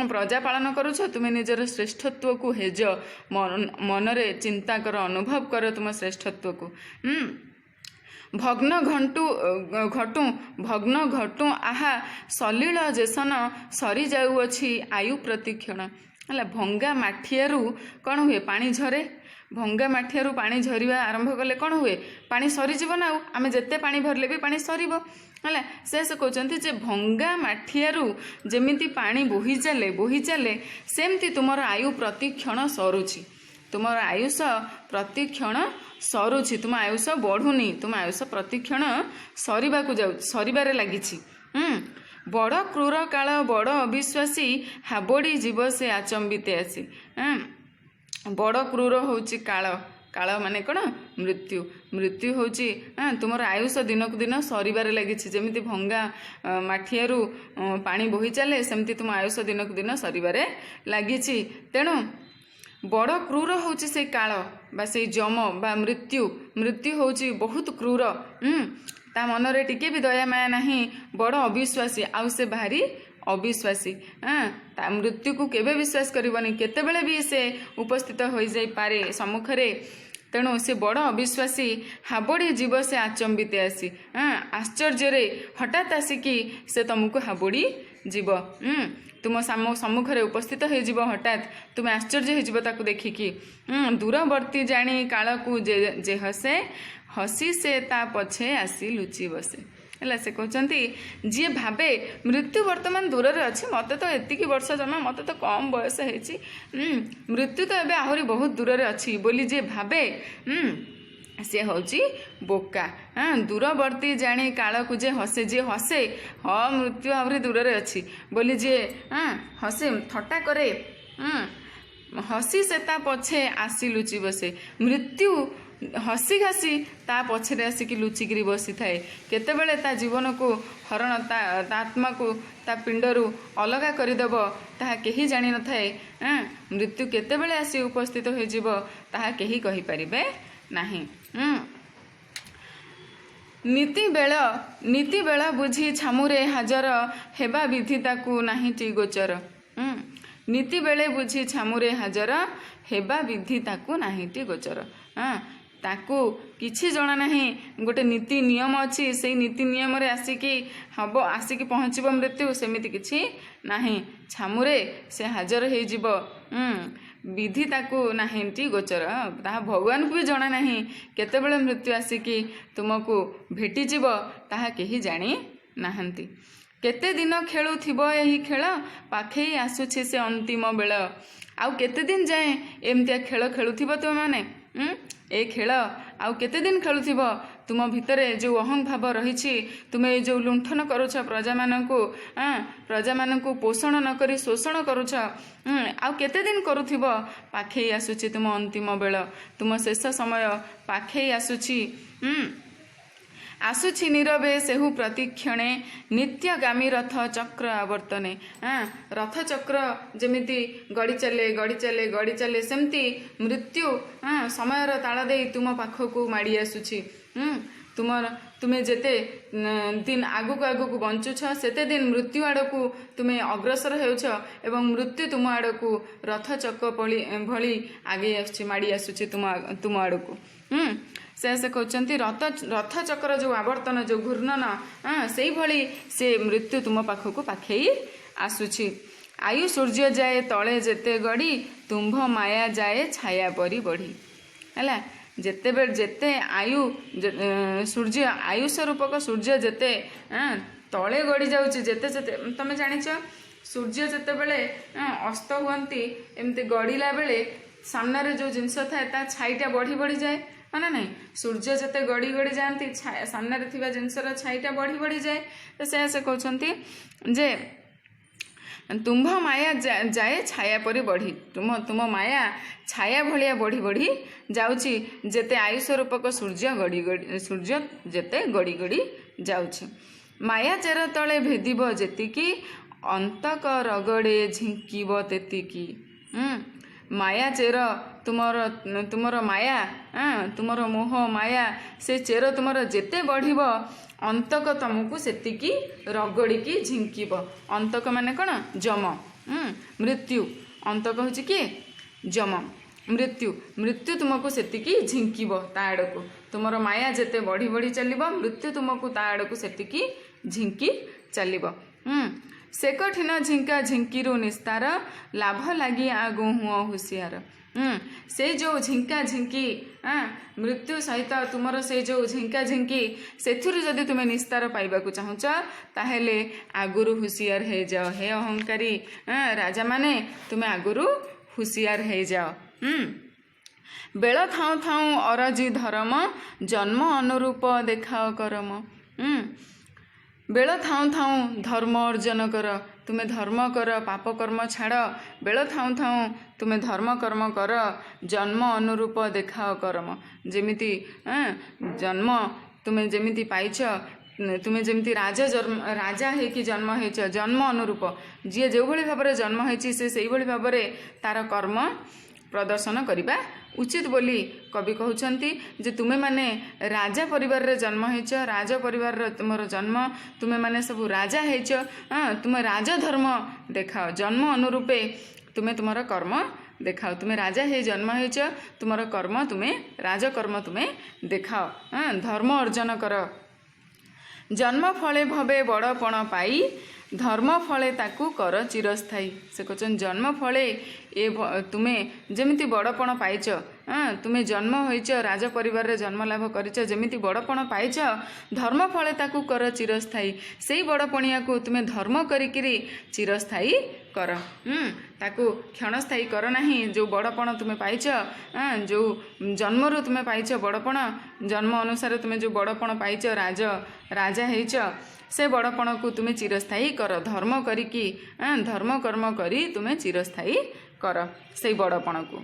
प्रजा पालन करुछ तुम्हें निजर श्रेष्ठत्व को हेज मनरे चिंता कर अनुभव कर तुम श्रेष्ठत्व को। भग्न घटू आहा सलील जेसन सरी जाऊँगी आयु प्रतिक्षण। है भंगा माठियारू कौन हुए पानी झरे भंगा माठियारू पानी झरिया आरंभ कले कौन हुए पानी सरीजीव ना आम जिते पानी भरले भी पानी सरीब। है से कहते जे भंगा माठियारू जेमिति पानी बोही चले सेमती तुमर आयु प्रतिक्षण सरुची तुमर आयुष प्रतिक्षण सरुची तुम आयुष बढ़ुनी तुम आयुष प्रतिक्षण सरीबारे लगी। बड़ क्रूर काल बड़ अविश्वासी हाबड़ी जीव से आचंबिते आसी। बड़ क्रूर होची काल काल माने कौन मृत्यु मृत्यु होची तुमर आयुष दिनक दिन सरीबारे लगी जमी भंगा माठियारू पानी बोही चले सेमती तुम आयुष दिनक दिन सरीबारे लगी। तेणु बड़ क्रूर होची से काल बा से जम बा मृत्यु मृत्यु होची बहुत क्रूर। ता मनरे टिके भी दया माया नहीं बड़ अविश्वासी आउ से भारी अविश्वासी। ता मृत्यु को केबे विश्वास करबनी केतेबेले भी से उपस्थित हो जाई पारे सम्मुखरे। तेणु से बड़ अविश्वासी हाबड़ी जीव से आचंबिते आसी आश्चर्य हठात आसिकी से तुमको हाबड़ी जीव तुम सम्मुखरे उपस्थित हो हठात तुम आश्चर्य हो देखिकी। दूरवर्ती जानी काल को जे हसे हसी से ता पछे आसी लुचि बसे। है से कहते जी भावे मृत्यु वर्तमान दूर रे अच्छी मत तो एतिकी वर्ष जमा मत तो कम बयस है मृत्यु तो एबे आहरी बहुत दूर रे अच्छी बोली जे भावे सी हूँ बोका। दूरवर्ती जानी काल को जे हसे हाँ मृत्यु आहरी दूर रे अच्छी बोली जे हसे थट्टा करे हसी से ता पछे आसी लुचि बसे। मृत्यु हसी घासी ता पछरे आसिकी लुचिकी बसी थाए केतेबेले ता जीवन को हरण ता आत्मा को ता पिंडरू अलगा करदेव ताहा केही जानी न थाए। मृत्यु केतेबेले आसी उपस्थित हो जीव ताहा केही कहि परिबे नाही। नीति बेला बुझी छामुरे हाजर हेबा विधि ताकू नाही टी गोचर। नीति बेले बुझी छामुरे हाजर हेबा विधि ताकू नाही टी गोचर। ताकू किछि जना नहीं गोटे नीति नियम अच्छी से नीति नियम रे आसिकी हम आसिकी पहुँचब मृत्यु सेमिति किछि नाही छामुरे से हाजर हो जीव विधि ताकू नाहिंटी गोचर। ताहा भगवान को भी जना नहीं केतेबेले मृत्यु आसिकी तुमको भेटी जीव ताहा केही जानी नाहंती। केते दिन खेलु थिबो एही खेल पाखे आसुछि से अंतिम बेल आउ केते दिन जाए एमतिया खेल खेलुथिबो तुम माने ए खेल आउ केते दिन खेलुथिब तुम भितरे जो अहं भाव रही तुम्हें जो लुंठन करुछ प्रजा मानू पोषण न करी शोषण करुछ आउ केते दिन करुथिब पाखे आसुछि तुम अंतिम बेल तुम शेष समय पाखे आसुछि। आसुछि नीरवे सेहु प्रतिक्षणे नित्यगामी रथ चक्र आवर्तने। रथ चक्र जमिति गड़ी चले सेमती मृत्यु समयर ताल दे तुम पाखक माड़ी आसुछि। तुम्हें जेते दिन आगु बंचुछ सेते दिन मृत्यु आड़कू तुम्हें अग्रसर होउछ एवं मृत्यु तुम आड़कू रथ चक्र भली आगे आसुछि माड़ी आसुछि तुम आड़कू। से कहते रथ चक्र जो आवर्तन जो घूर्णन से भली से मृत्यु तुम पाखक पाखे आसुछि। आयु सूर्य जाए तले जेते गड़ी तुम्भ माया जाए छाया परी बढ़ी। है ଯେତେବେଳେ ଯେତେ ଆୟୁ ସୂର୍ଯ୍ୟ ଆୟୁଷ ରୂପକ ସୂର୍ଯ୍ୟ ଯେତେ ତଳେ ଗଡ଼ି ଯାଉଛି ଯେତେ ଯେତେ ତମେ ଜାଣିଛ ସୂର୍ଯ୍ୟ ଯେତେବେଳେ ଅସ୍ତ ହୁଅନ୍ତି ଏମିତି ଗଡ଼ିଲା ବେଳେ ସାମ୍ନାରେ ଯେଉଁ ଜିନିଷ ଥାଏ ତା ଛାଇଟା ବଢ଼ି ବଢ଼ିଯାଏ ହଁ ନା ନାହିଁ। ସୂର୍ଯ୍ୟ ଯେତେ ଗଡ଼ି ଗଡ଼ି ଯାଆନ୍ତି ସାମ୍ନାରେ ଥିବା ଜିନିଷର ଛାଇଟା ବଢ଼ି ବଢ଼ିଯାଏ। ତ ସେୟା ସେ କହୁଛନ୍ତି ଯେ ତୁମ୍ଭ ମାୟା ଯାଏ ଛାୟା ପରି ବଢ଼ି ତୁମ ମାୟା ଛାୟା ଭଳିଆ ବଢ଼ି ବଢ଼ି ଯାଉଛି ଯେତେ ଆୟୁଷ ରୂପକ ସୂର୍ଯ୍ୟ ଯେତେ ଗଡ଼ି ଗଡ଼ି ଯାଉଛି। ମାୟା ଚେର ତଳେ ଭେଦିବ ଯେତିକି ଅନ୍ତକ ରଗଡ଼େ ଝିଙ୍କିବ ତେତିକି। ମାୟା ଚେର ତୁମର ମାୟା ତୁମର ମୋହ ମାୟା ସେ ଚେର ତୁମର ଯେତେ ବଢ଼ିବ ଅନ୍ତକ ତମକୁ ସେତିକି ରଗଡ଼ିକି ଝିଙ୍କିବ। ଅନ୍ତକ ମାନେ କ'ଣ? ଯମ, ମୃତ୍ୟୁ। ଅନ୍ତକ ହେଉଛି କିଏ? ଯମ, ମୃତ୍ୟୁ ତୁମକୁ ସେତିକି ଝିଙ୍କିବ ତା ଆଡ଼କୁ। ତୁମର ମାୟା ଯେତେ ବଢ଼ି ବଢ଼ି ଚାଲିବ ମୃତ୍ୟୁ ତୁମକୁ ତା ଆଡ଼କୁ ସେତିକି ଝିଙ୍କି ଚାଲିବ। ସେ କଠିନ ଝିଙ୍କା ଝିଙ୍କିରୁ ନିସ୍ତାର ଲାଭ ଲାଗି ଆଗୁ ହୁଅ ହୁସିଆର। ସେ ଯେଉଁ ଝିଙ୍କା ଝିଙ୍କି ମୃତ୍ୟୁ ସହିତ ତୁମର ସେ ଯେଉଁ ଝିଙ୍କା ଝିଙ୍କି ସେଥିରୁ ଯଦି ତୁମେ ନିସ୍ତାର ପାଇବାକୁ ଚାହୁଁଛ ତାହେଲେ ଆଗରୁ ହୁସିଆର ହେଇଯାଅ। ହେ ଅହଙ୍କାରୀ ରାଜାମାନେ ତୁମେ ଆଗରୁ ହୁସିଆର ହେଇଯାଅ। ବେଳ ଥାଉଁ ଥାଉଁ ଅରଜି ଧରମ ଜନ୍ମ ଅନୁରୂପ ଦେଖାଅ କରମ। ବେଳ ଥାଉଁ ଥାଉଁ ଧର୍ମ ଅର୍ଜନ କର। ତୁମେ ଧର୍ମ କର, ପାପ କର୍ମ ଛାଡ଼। ବେଳ ଥାଉଁ ଥାଉଁ ତୁମେ ଧର୍ମ କର୍ମ କର, ଜନ୍ମ ଅନୁରୂପ ଦେଖାଅ କରମ। ଯେମିତି ଜନ୍ମ ତୁମେ ଯେମିତି ପାଇଛ, ତୁମେ ଯେମିତି ରାଜା ହେଇକି ଜନ୍ମ ହେଇଛ, ଜନ୍ମ ଅନୁରୂପ ଯିଏ ଯେଉଁଭଳି ଭାବରେ ଜନ୍ମ ହେଇଛି ସେ ସେଇଭଳି ଭାବରେ ତାର କର୍ମ ପ୍ରଦର୍ଶନ କରିବା ଉଚିତ ବୋଲି କବି କହୁଛନ୍ତି। ଯେ ତୁମେମାନେ ରାଜା ପରିବାରରେ ଜନ୍ମ ହେଇଛ, ରାଜ ପରିବାରର ତୁମର ଜନ୍ମ, ତୁମେମାନେ ସବୁ ରାଜା ହେଇଛ, ତୁମେ ରାଜଧର୍ମ ଦେଖାଅ। ଜନ୍ମ ଅନୁରୂପେ ତୁମେ ତୁମର କର୍ମ ଦେଖାଅ। ତୁମେ ରାଜା ହେଇ ଜନ୍ମ ହେଇଛ, ତୁମର କର୍ମ ତୁମେ ରାଜକର୍ମ ତୁମେ ଦେଖାଅ। ଧର୍ମ ଅର୍ଜନ କର। ଜନ୍ମ ଫଳେ ଭବେ ବଡ଼ପଣ ପାଇ ଧର୍ମ ଫଳେ ତାକୁ କର ଚିରସ୍ଥାୟୀ। ସେ କହୁଛନ୍ତି ଜନ୍ମ ଫଳେ ତୁମେ ଯେମିତି ବଡ଼ପଣ ପାଇଛ, ତୁମେ ଜନ୍ମ ହୋଇଛ ରାଜ ପରିବାରରେ ଜନ୍ମ ଲାଭ କରିଛ, ଯେମିତି ବଡ଼ପଣ ପାଇଛ ଧର୍ମ ଫଳେ ତାକୁ କର ଚିରସ୍ଥାୟୀ। ସେଇ ବଡ଼ପଣିଆକୁ ତୁମେ ଧର୍ମ କରିକିରି ଚିରସ୍ଥାୟୀ କର। ତାକୁ କ୍ଷଣସ୍ଥାୟୀ କର ନାହିଁ। ଯେଉଁ ବଡ଼ପଣ ତୁମେ ପାଇଛ, ଯେଉଁ ଜନ୍ମରୁ ତୁମେ ପାଇଛ ବଡ଼ପଣ, ଜନ୍ମ ଅନୁସାରେ ତୁମେ ଯେଉଁ ବଡ଼ପଣ ପାଇଛ ରାଜା ହେଇଛ, ସେ ବଡ଼ପଣକୁ ତୁମେ ଚିରସ୍ଥାୟୀ କର। ଧର୍ମ କରିକି ଧର୍ମ କର୍ମ କରି ତୁମେ ଚିରସ୍ଥାୟୀ କର ସେଇ ବଡ଼ପଣକୁ।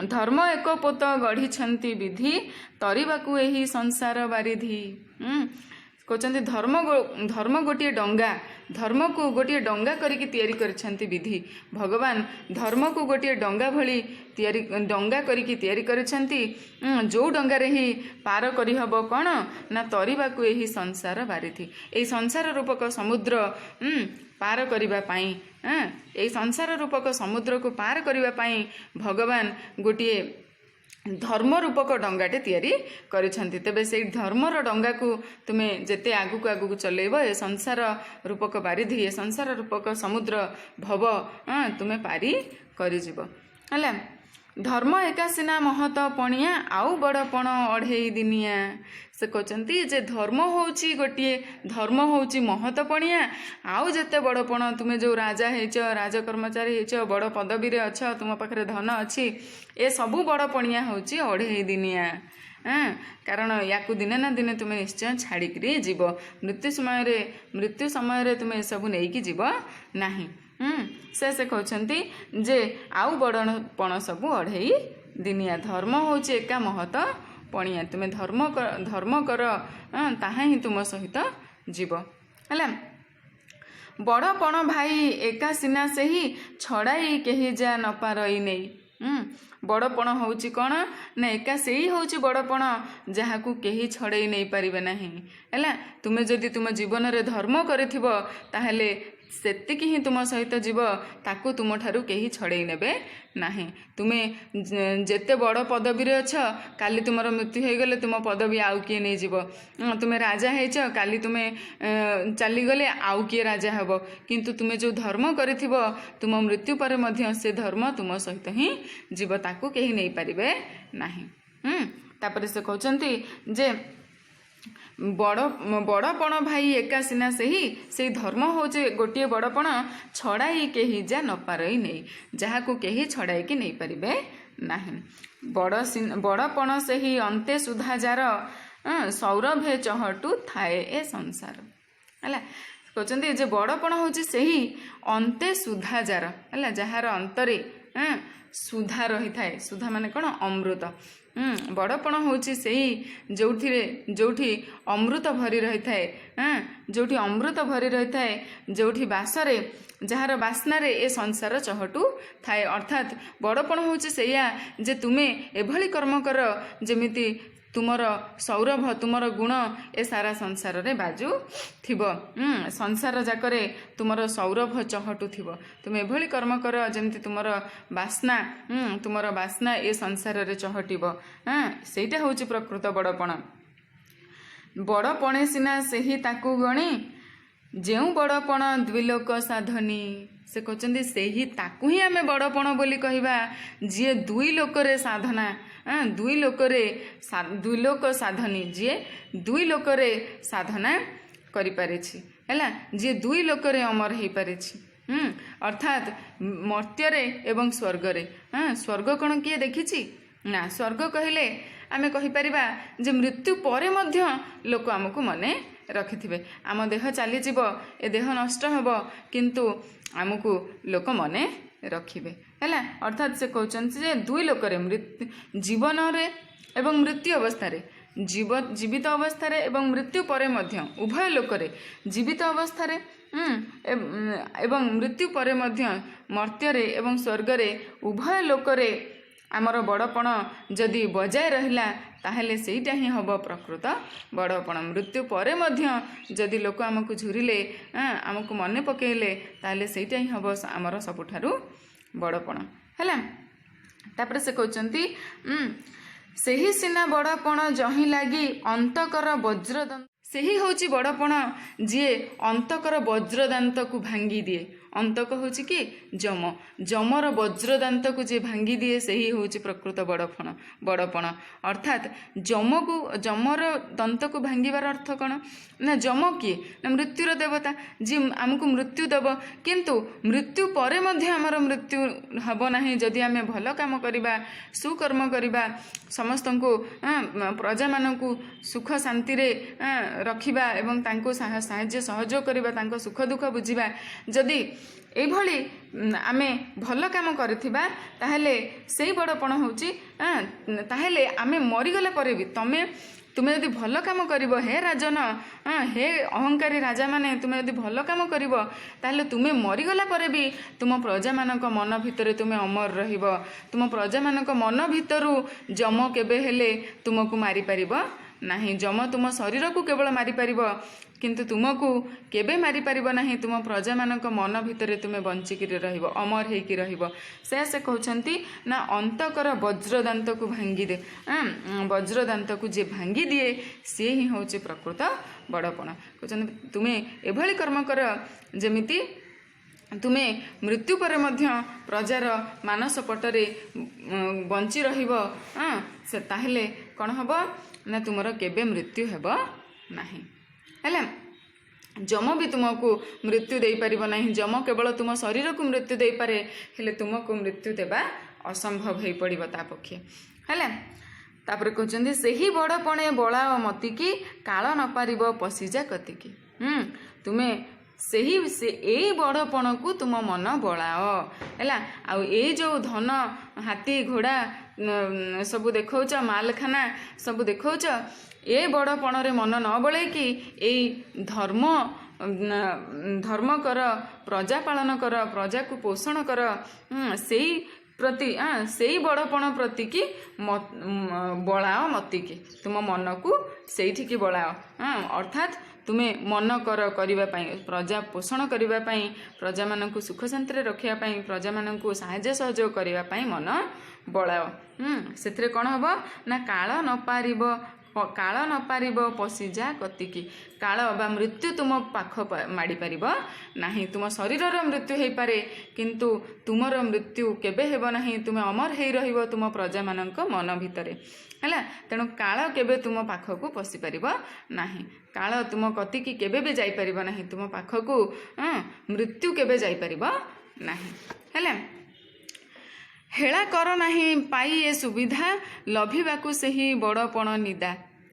ଧର୍ମ ଏକ ପୋତ ଗଢ଼ିଛନ୍ତି ବିଧି ତରିବାକୁ ଏହି ସଂସାର ବାରିଧି। କହୁଛନ୍ତି ଧର୍ମ ଗୋଟିଏ ଡଙ୍ଗା, ଧର୍ମକୁ ଗୋଟିଏ ଡଙ୍ଗା କରିକି ତିଆରି କରିଛନ୍ତି ବିଧି। ଭଗବାନ ଧର୍ମକୁ ଗୋଟିଏ ଡଙ୍ଗା ଭଳି ଡଙ୍ଗା କରିକି ତିଆରି କରିଛନ୍ତି। ଯେଉଁ ଡଙ୍ଗାରେ ହିଁ ପାର କରିହେବ କ'ଣ ନା ତରିବାକୁ ଏହି ସଂସାର ବାରିଧି। ଏହି ସଂସାର ରୂପକ ସମୁଦ୍ର ପାର କରିବା ପାଇଁ, ଏହି ସଂସାର ରୂପକ ସମୁଦ୍ରକୁ ପାର କରିବା ପାଇଁ ଭଗବାନ ଗୋଟିଏ ଧର୍ମ ରୂପକ ଡଙ୍ଗାଟେ ତିଆରି କରିଛନ୍ତି। ତେବେ ସେଇ ଧର୍ମର ଡଙ୍ଗାକୁ ତୁମେ ଯେତେ ଆଗକୁ ଚଲେଇବ ଏ ସଂସାର ରୂପକ ବାରିଧି, ଏ ସଂସାର ରୂପକ ସମୁଦ୍ର ଭବ ତୁମେ ପାରି କରିଯିବ ହେଲା। ଧର୍ମ ଏକା ସିନା ମହତ ପଣିଆ ଆଉ ବଡ଼ପଣ ଅଢ଼େଇ ଦିନିଆ। ସେ କହୁଛନ୍ତି ଯେ ଧର୍ମ ହେଉଛି ଗୋଟିଏ, ଧର୍ମ ହେଉଛି ମହତ ପଣିଆ, ଆଉ ଯେତେ ବଡ଼ପଣ ତୁମେ ଯେଉଁ ରାଜା ହେଇଛ, ରାଜକର୍ମଚାରୀ ହେଇଛ, ବଡ଼ ପଦବୀରେ ଅଛ, ତୁମ ପାଖରେ ଧନ ଅଛି, ଏସବୁ ବଡ଼ ପଣିଆ ହେଉଛି ଅଢ଼େଇ ଦିନିଆ। କାରଣ ୟାକୁ ଦିନେ ନା ଦିନେ ତୁମେ ନିଶ୍ଚୟ ଛାଡ଼ିକିରି ଯିବ। ମୃତ୍ୟୁ ସମୟରେ ତୁମେ ଏସବୁ ନେଇକି ଯିବ ନାହିଁ। ସେ କହୁଛନ୍ତି ଯେ ଆଉ ବଡ଼ପଣ ସବୁ ଅଢ଼େଇ ଦିନିଆ। ଧର୍ମ ହେଉଛି ଏକା ମହତ ପଣିଆ। ତୁମେ ଧର୍ମ କର, ତାହା ହିଁ ତୁମ ସହିତ ଯିବ ହେଲା। ବଡ଼ପଣ ଭାଇ ଏକା ସିନା ସେହି ଛଡ଼ାଇ କେହି ଯା ନ ପାରଇ ନେଇ। ବଡ଼ପଣ ହେଉଛି କ'ଣ ନା ଏକା ସେଇ ହେଉଛି ବଡ଼ପଣ ଯାହାକୁ କେହି ଛଡ଼େଇ ନେଇପାରିବେ ନାହିଁ ହେଲା। ତୁମେ ଯଦି ତୁମ ଜୀବନରେ ଧର୍ମ କରିଥିବ ତାହେଲେ ସେତିକି ହିଁ ତୁମ ସହିତ ଯିବ, ତାକୁ ତୁମଠାରୁ କେହି ଛଡ଼େଇ ନେବେ ନାହିଁ। ତୁମେ ଯେତେ ବଡ଼ ପଦବୀରେ ଅଛ, କାଲି ତୁମର ମୃତ୍ୟୁ ହୋଇଗଲେ ତୁମ ପଦବୀ ଆଉ କିଏ ନେଇଯିବ। ତୁମେ ରାଜା ହେଇଛ, କାଲି ତୁମେ ଚାଲିଗଲେ ଆଉ କିଏ ରାଜା ହେବ। କିନ୍ତୁ ତୁମେ ଯେଉଁ ଧର୍ମ କରିଥିବ ତୁମ ମୃତ୍ୟୁ ପରେ ମଧ୍ୟ ସେ ଧର୍ମ ତୁମ ସହିତ ହିଁ ଯିବ, ତାକୁ କେହି ନେଇପାରିବେ ନାହିଁ। तापर से कहते जे बड़पण भाई एका सिना से धर्म हूँ गोटे बड़पण छड़ाई कही जा न पारई नहीं जहाँ को कही छड़ाई कि नहीं पारे ना बड़पण से ही अंते सुधा जार सौरभे चहटू थाए ए संसार है कहते जे बड़पण हूँ से ही अंते सुधा जार है जार अंतरे सुधा रही थाए सुधा माने कौन अमृत बड़पण हूँ से जोठी अमृत भरी रही थाए जोठी अमृत भरी रही थाए जोठी बासरे जार बास्नार ए संसार चहटू थाए अर्थात बड़पण हूँ से तुमे एभली कर्म कर जेमिति तुमर सौरभ तुमर गुण ए सारा संसार रे बाजू थिबो संसार जाकरे तुमर सौरभ चहटू थिबो तुम एभली कर्म कर जेमति तुमर बास्ना ए संसार रे चहटिबो सेटा होची प्रकृत बड़पण बड़पणे सिना सेही ताकू गणी जेउ बड़पण द्विलोक साधनी से कहते सेही ताकू ही आमे बड़पण बोली कहबा जे दुई लोकरे साधना दुई लोक साधनी जी दुई लोकरे साधना करि पारिछि हैला जे दुई लोकरे अमर हो पारि अर्थात मर्त्यरे एवं स्वर्गरे स्वर्ग कौन किए देखिछि ना स्वर्ग कहले आमे कहि परिबा जे मृत्यु परे मध्य लोक आमको मने रखिथिबे आम देह चली जीव ए देह नष्ट हेब किंतु आमको लोक मने रखिबे हैला अर्थात से कहते जे दुई लोकरे जीवन रे एवं मृत्यु अवस्था रे जीवित अवस्था रे एवं मृत्यु परे मध्य उभय लोकरे जीवित अवस्था रे एवं मृत्यु परे मध्य मर्त्य रे एवं स्वर्ग रे उभय लोकरे आमर बड़पण जदि बजाय रहिला ताहेले सेटा ही हब प्रकृत बड़पण मृत्यु परे मध्य जदि लोक आमको झुरिले आमको मने पकेले ताहेले सेटा ही हब आमर सबुठारु बड़पण हैला तापर से कहचंती सेही सिना बड़पण जही लागी अंतकर वज्रदंत सेही होची बड़पण जे अंतकर वज्रदांत को भांगी दिए अंतक होची कि जमर वज्रदांत को जे भांगी दिए सही होची प्रकृत बड़पण अर्थात जमर दंत को भांगिबार अर्थ कौन ना जम किए ना मृत्युर देवता जी आमको मृत्यु देव किंतु मृत्यु परे मध्य आमर मृत्यु हब नाही जदि आमे भल काम करिबा सुकर्म करिबा समस्त को प्रजा मानकु सुख शांति रे रखिबा एवं तांको साहाय्य सहयोग करिबा तांको सुख दुख बुझिबा जदि एभली आमे भल काम करथिबा ताहेले सेही बड़पण होची ताहेले आमे मरिगला परे भी तुमे यदि भल काम करिवो हे राजन हे अहंकारी राजा माने तुमे यदि भल काम करिवो ताहेले तुमे मरिगला परे भी तुम प्रजा मानक मन भितरे तुमे अमर रहिबो तुम प्रजा मानक मन भितरु जम केबे हेले तुमको मारि परिबो नाही जम तुम शरीर को केवल मारि परिबो किंतु तुमको केबे मारि परिबो नाही तुम प्रजा मानक मन भितरे तुमे बंचिकी रहिबो अमर हेकी रहिबो से कहउछंती ना अंतकर वज्रदांत को भांगी दे वज्रदांत को जे भांगी दिए से ही होचे प्रकृत बड़पण कहउछंती तुमे एभली कर्म कर जेमिति तुमे मृत्यु पर मध्य प्रजार मानस पटरे बंची रहिबो से ताहेले कोन हबो ना तुमर केबे मृत्यु हेबो नाही हैला जम भी तुमको मृत्यु दे पारिबो नाही जम केवल तुम शरीर को मृत्यु दे पारे हेले तुमको मृत्यु देबा असंभव हे पड़िबो ता पक्षे हैला तापर कहचंदी सेही बड़पणे बळा मति की काल न पारिबो पसिजा कति की तुमे सेही से ए बड़पण को तुम मन बड़ाओ हैला आ ए जो धन हाथी घोड़ा सब देखौच मालखाना सब देखौच ए बड़पण रे मन न बळे कि ए धर्म कर प्रजा पालन कर प्रजा को पोषण कर सेही प्रति सेही बड़पण प्रति की बळाओ मति की तुम मन को सेठी की बळाओ अर्थात तुमे मन करबा पई प्रजा पोषण करबा पई प्रजा मानकु सुख शांति रखिया पई प्रजा मानकु सहाय्य सहयोग करबा पई मन बळाओ सेथरे कोन हबो ना काल न पारिबो କାଳ ନ ପାରିବ ପଶିଯା କତିକି। କାଳ ବା ମୃତ୍ୟୁ ତୁମ ପାଖ ମାଡ଼ି ପାରିବ ନାହିଁ। ତୁମ ଶରୀରର ମୃତ୍ୟୁ ହେଇପାରେ କିନ୍ତୁ ତୁମର ମୃତ୍ୟୁ କେବେ ହେବ ନାହିଁ। ତୁମେ ଅମର ହେଇ ରହିବ ତୁମ ପ୍ରଜାମାନଙ୍କ ମନ ଭିତରେ ହେଲା। ତେଣୁ କାଳ କେବେ ତୁମ ପାଖକୁ ପଶିପାରିବ ନାହିଁ। କାଳ ତୁମ କତିକି କେବେ ବି ଯାଇପାରିବ ନାହିଁ। ତୁମ ପାଖକୁ ମୃତ୍ୟୁ କେବେ ଯାଇପାରିବ ନାହିଁ ହେଲା। ହେଳା କର ନାହିଁ ପାଇ ଏ ସୁବିଧା, ଲଭିବାକୁ ସେହି ବଡ଼ପଣ ନିଦା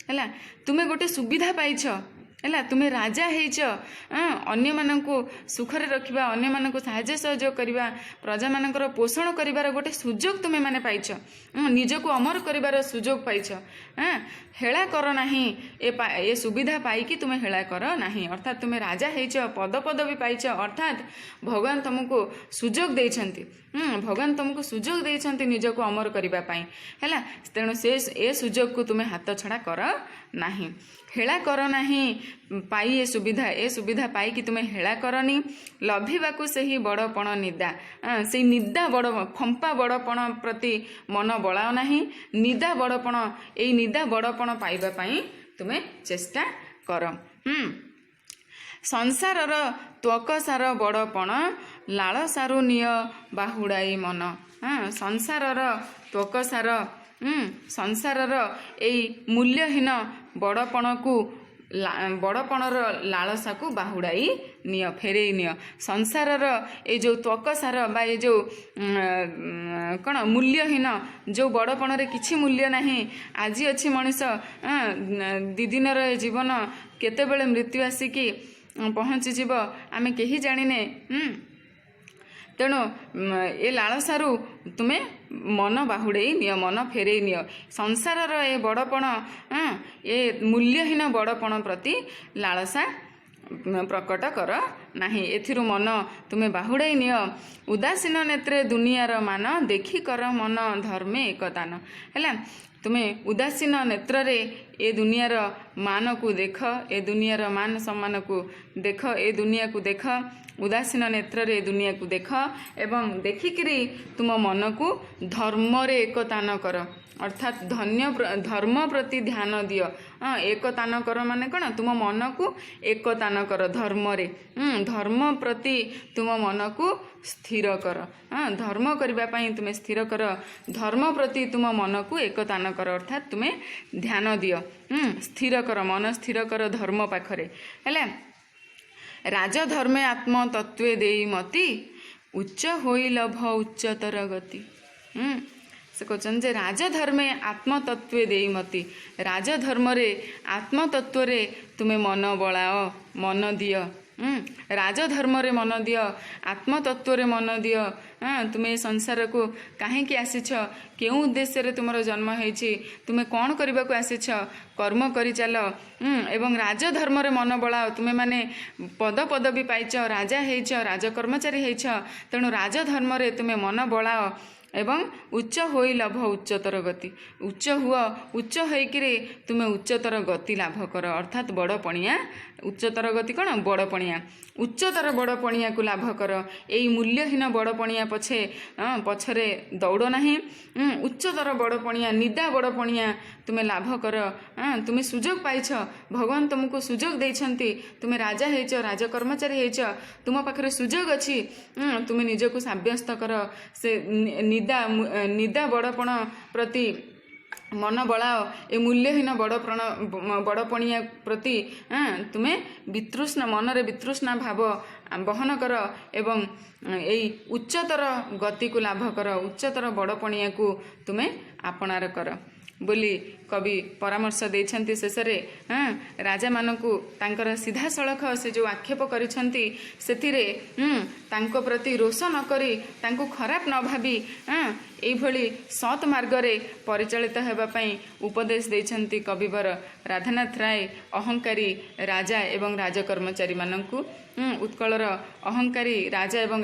ହେଲା। ତୁମେ ଗୋଟେ ସୁବିଧା ପାଇଛ ହେଲା, ତୁମେ ରାଜା ହେଇଛ, ଅନ୍ୟମାନଙ୍କୁ ସୁଖରେ ରଖିବା, ଅନ୍ୟମାନଙ୍କୁ ସାହାଯ୍ୟ ସହଯୋଗ କରିବା, ପ୍ରଜାମାନଙ୍କର ପୋଷଣ କରିବାର ଗୋଟେ ସୁଯୋଗ ତୁମେ ମାନେ ପାଇଛ, ନିଜକୁ ଅମର କରିବାର ସୁଯୋଗ ପାଇଛ। ହେଳା କର ନାହିଁ, ଏ ସୁବିଧା ପାଇକି ତୁମେ ହେଳା କର ନାହିଁ। ଅର୍ଥାତ୍ ତୁମେ ରାଜା ହେଇଛ, ପଦପଦବୀ ପାଇଛ, ଅର୍ଥାତ୍ ଭଗବାନ ତୁମକୁ ସୁଯୋଗ ଦେଇଛନ୍ତି। ଭଗବାନ ତୁମକୁ ସୁଯୋଗ ଦେଇଛନ୍ତି ନିଜକୁ ଅମର କରିବା ପାଇଁ ହେଲା। ତେଣୁ ଏ ସୁଯୋଗକୁ ତୁମେ ହାତ ଛଡ଼ା କର ନାହିଁ। ହେଳା କର ନାହିଁ ପାଇ ଏ ସୁବିଧା ପାଇକି ତୁମେ ହେଳା କରନି। ଲଭିବାକୁ ସେହି ବଡ଼ପଣ ନିଦା, ସେଇ ନିଦା ବଡ଼ ଫମ୍ପା ବଡ଼ପଣ ପ୍ରତି ମନ ବଳାଅ ନାହିଁ। ନିଦା ବଡ଼ପଣ, ଏଇ ନିଦା ବଡ଼ପଣ ପାଇବା ପାଇଁ ତୁମେ ଚେଷ୍ଟା କର। ସଂସାରର ତ୍ୱକସାର ବଡ଼ପଣ, ଲାଳସାରୁ ନିଅ ବାହୁଡ଼ାଇ ମନ। ସଂସାରର ତ୍ୱକସାର, ସଂସାରର ଏଇ ମୂଲ୍ୟହୀନ ବଡ଼ପଣର ଲାଳସାକୁ ବାହୁଡ଼ାଇ ନିଅ, ଫେରେଇ ନିଅ। ସଂସାରର ଏଇ ଯେଉଁ ତ୍ୱକସାର ବା ଏଇ ଯେଉଁ କ'ଣ ମୂଲ୍ୟହୀନ, ଯେଉଁ ବଡ଼ପଣରେ କିଛି ମୂଲ୍ୟ ନାହିଁ। ଆଜି ଅଛି ମଣିଷ, ଦୁଇ ଦିନର ଏ ଜୀବନ, କେତେବେଳେ ମୃତ୍ୟୁ ଆସିକି ପହଞ୍ଚିଯିବ ଆମେ କେହି ଜାଣିନେ। ତେଣୁ ଏ ଲାଳସାରୁ ତୁମେ ମନ ବାହୁଡ଼େଇ ନିଅ, ମନ ଫେରେଇ ନିଅ। ସଂସାରର ଏ ବଡ଼ପଣ, ଏ ମୂଲ୍ୟହୀନ ବଡ଼ପଣ ପ୍ରତି ଲାଳସା ପ୍ରକଟ କର ନାହିଁ। ଏଥିରୁ ମନ ତୁମେ ବାହୁଡ଼େଇ ନିଅ। ଉଦାସୀନ ନେତ୍ରେ ଦୁନିଆର ମାନ, ଦେଖି କର ମନ ଧର୍ମେ ଏକତାନ ହେଲା। ତୁମେ ଉଦାସୀନ ନେତ୍ରରେ ଏ ଦୁନିଆର ମାନକୁ ଦେଖ, ଏ ଦୁନିଆର ମାନ ସମ୍ମାନକୁ ଦେଖ, ଏ ଦୁନିଆକୁ ଦେଖ। ଉଦାସୀନ ନେତ୍ରରେ ଏ ଦୁନିଆକୁ ଦେଖ ଏବଂ ଦେଖିକିରି ତୁମ ମନକୁ ଧର୍ମରେ ଏକତାନ କର। ଅର୍ଥାତ୍ ଧର୍ମ ପ୍ରତି ଧ୍ୟାନ ଦିଅ। ଏକତାନ କର ମାନେ କ'ଣ? ତୁମ ମନକୁ ଏକତାନ କର ଧର୍ମରେ। ଧର୍ମ ପ୍ରତି ତୁମ ମନକୁ ସ୍ଥିର କର। ଧର୍ମ କରିବା ପାଇଁ ତୁମେ ସ୍ଥିର କର। ଧର୍ମ ପ୍ରତି ତୁମ ମନକୁ ଏକତାନ କର, ଅର୍ଥାତ୍ ତୁମେ ଧ୍ୟାନ ଦିଅ, ସ୍ଥିର କର, ମନ ସ୍ଥିର କର ଧର୍ମ ପାଖରେ ହେଲା। ରାଜଧର୍ମେ ଆତ୍ମତତ୍ତ୍ୱେ ଦେଇ ମତି, ଉଚ୍ଚ ହୋଇ ଲଭ ଉଚ୍ଚତର ଗତି। ସେ କହୁଛନ୍ତି ଯେ ରାଜଧର୍ମେ ଆତ୍ମତତ୍ତ୍ୱେ ଦେଇ ମତି, ରାଜଧର୍ମରେ ଆତ୍ମତତ୍ତ୍ୱରେ ତୁମେ ମନ ବଳାଅ, ମନ ଦିଅ। ରାଜଧର୍ମରେ ମନ ଦିଅ, ଆତ୍ମତତ୍ତ୍ୱରେ ମନ ଦିଅ। ତୁମେ ଏ ସଂସାରକୁ କାହିଁକି ଆସିଛ, କେଉଁ ଉଦ୍ଦେଶ୍ୟରେ ତୁମର ଜନ୍ମ ହେଇଛି, ତୁମେ କ'ଣ କରିବାକୁ ଆସିଛ, କର୍ମ କରିଚାଲ ଏବଂ ରାଜଧର୍ମରେ ମନ ବଳାଅ। ତୁମେମାନେ ପଦପଦବୀ ପାଇଛ, ରାଜା ହେଇଛ, ରାଜକର୍ମଚାରୀ ହେଇଛ, ତେଣୁ ରାଜଧର୍ମରେ ତୁମେ ମନ ବଳାଅ ଏବଂ ଉଚ୍ଚ ହୋଇ ଲଭ ଉଚ୍ଚତର ଗତି। ଉଚ୍ଚ ହୁଅ, ଉଚ୍ଚ ହୋଇକିରି ତୁମେ ଉଚ୍ଚତର ଗତି ଲାଭ କର, ଅର୍ଥାତ୍ ବଡ଼ ପଣିଆ। ଉଚ୍ଚତର ଗତି କ'ଣ? ବଡ଼ ପଣିଆ। ଉଚ୍ଚତର ବଡ଼ ପଣିଆକୁ ଲାଭ କର। ଏଇ ମୂଲ୍ୟହୀନ ବଡ଼ ପଣିଆ ପଛରେ ଦୌଡ଼ ନାହିଁ। ଉଚ୍ଚତର ବଡ଼ ପଣିଆ, ନିଦା ବଡ଼ ପଣିଆ ତୁମେ ଲାଭ କର। ତୁମେ ସୁଯୋଗ ପାଇଛ, ଭଗବାନ ତୁମକୁ ସୁଯୋଗ ଦେଇଛନ୍ତି। ତୁମେ ରାଜା ହେଇଛ, ରାଜକର୍ମଚାରୀ ହେଇଛ, ତୁମ ପାଖରେ ସୁଯୋଗ ଅଛି। ତୁମେ ନିଜକୁ ସାବ୍ୟସ୍ତ କର। ସେ ନିଦା ବଡ଼ପଣ ପ୍ରତି ମନ ବଳାଅ। ଏ ମୂଲ୍ୟହୀନ ବଡ଼ପଣିଆ ପ୍ରତି ତୁମେ ମନରେ ବିତୃଷ୍ଣା ଭାବ ବହନ କର ଏବଂ ଏଇ ଉଚ୍ଚତର ଗତିକୁ ଲାଭ କର। ଉଚ୍ଚତର ବଡ଼ପଣିଆକୁ ତୁମେ ଆପଣାର କର ବୋଲି କବି ପରାମର୍ଶ ଦେଇଛନ୍ତି। ଶେଷରେ ରାଜାମାନଙ୍କୁ ତାଙ୍କର ସିଧାସଳଖ ସେ ଯେଉଁ ଆକ୍ଷେପ କରିଛନ୍ତି ସେଥିରେ ତାଙ୍କ ପ୍ରତି ରୋଷ ନ କରି, ତାଙ୍କୁ ଖରାପ ନ ଭାବି ଏଇଭଳି ସତ୍ ମାର୍ଗରେ ପରିଚାଳିତ ହେବା ପାଇଁ ଉପଦେଶ ଦେଇଛନ୍ତି କବିବର ରାଧାନାଥ ରାୟ ଅହଙ୍କାରୀ ରାଜା ଏବଂ ରାଜକର୍ମଚାରୀମାନଙ୍କୁ। ଉତ୍କଳର ଅହଙ୍କାରୀ ରାଜା ଏବଂ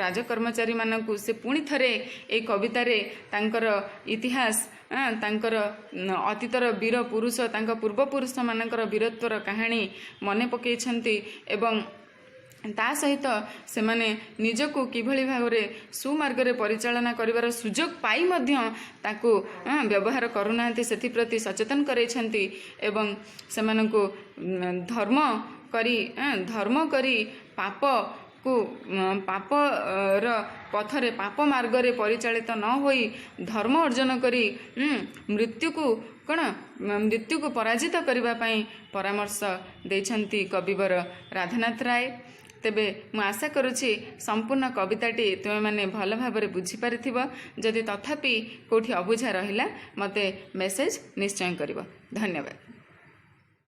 ରାଜକର୍ମଚାରୀମାନଙ୍କୁ ସେ ପୁଣି ଥରେ ଏଇ କବିତାରେ ତାଙ୍କର ଇତିହାସ, ତାଙ୍କର ଅତୀତର ବୀର ପୁରୁଷ, ତାଙ୍କ ପୂର୍ବପୁରୁଷମାନଙ୍କର ବୀରତ୍ୱର କାହାଣୀ ମନେ ପକାଇଛନ୍ତି ଏବଂ ता सहित से माने निजको किभली भावरे सुमार्गरे परिचालना करिवार सुजोग पाई मध्य ताकू व्यवहार करूनांती सेथि प्रति सचेतन करैछंती एवं सेमानकु धर्म करी पाप को पाप र पथरे पाप मार्गरे परिचालित न होई धर्म अर्जन करी मृत्यु को पराजित करबा पई परामर्श दैछंती कविवर राधानाथ राय। तेबे मु आशा करुछि संपूर्ण कविताटी तुमे माने भल भाबरे बुझी पारिथिबो। जदि तथापि कोठी अबुझा रहिला मते मेसेज निश्चय करिवो। धन्यवाद।